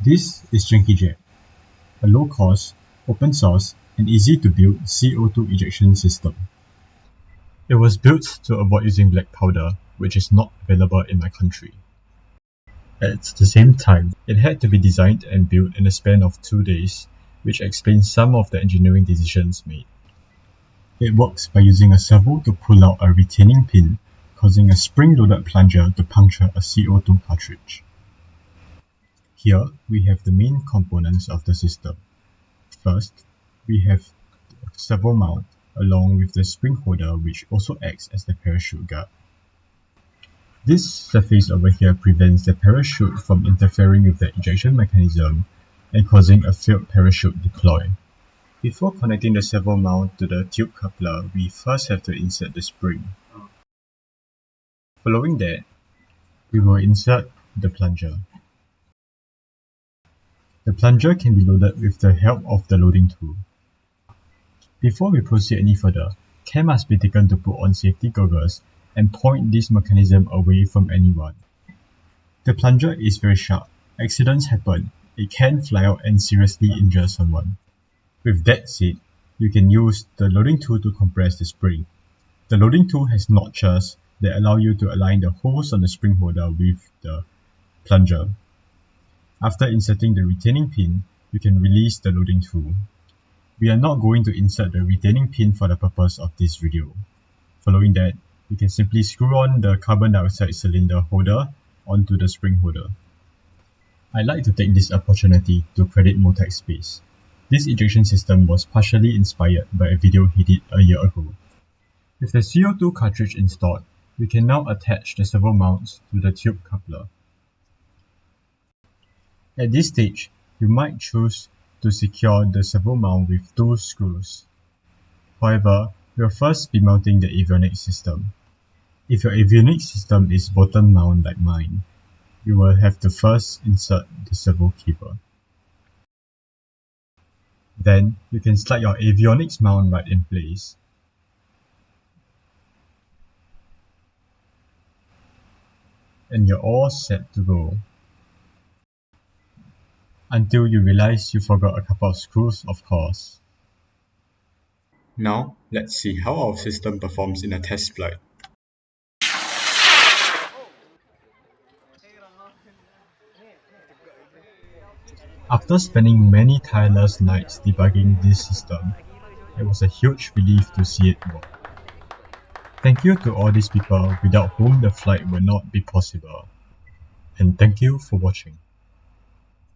This is Janky-Jet, a low-cost, open-source, and easy-to-build CO2 ejection system. It was built to avoid using black powder, which is not available in my country. At the same time, it had to be designed and built in a span of 2 days, which explains some of the engineering decisions made. It works by using a servo to pull out a retaining pin, causing a spring-loaded plunger to puncture a CO2 cartridge. Here, we have the main components of the system. First, we have the servo mount, along with the spring holder, which also acts as the parachute guard. This surface over here prevents the parachute from interfering with the ejection mechanism and causing a failed parachute deploy. Before connecting the servo mount to the tube coupler, we first have to insert the spring. Following that, we will insert the plunger. The plunger can be loaded with the help of the loading tool. Before we proceed any further, care must be taken to put on safety goggles and point this mechanism away from anyone. The plunger is very sharp. Accidents happen. It can fly out and seriously injure someone. With that said, you can use the loading tool to compress the spring. The loading tool has notches that allow you to align the holes on the spring holder with the plunger. After inserting the retaining pin, you can release the loading tool. We are not going to insert the retaining pin for the purpose of this video. Following that, you can simply screw on the carbon dioxide cylinder holder onto the spring holder. I'd like to take this opportunity to credit Motec Space. This ejection system was partially inspired by a video he did a year ago. With the CO2 cartridge installed, we can now attach the servo mounts to the tube coupler. At this stage, you might choose to secure the servo mount with 2 screws. However, we'll first be mounting the avionics system. If your avionics system is bottom mount like mine, you will have to first insert the servo cable. Then, you can slide your avionics mount right in place. And you're all set to go. Until you realize you forgot a couple of screws, of course. Now, let's see how our system performs in a test flight. After spending many tireless nights debugging this system, it was a huge relief to see it work. Thank you to all these people without whom the flight would not be possible. And thank you for watching.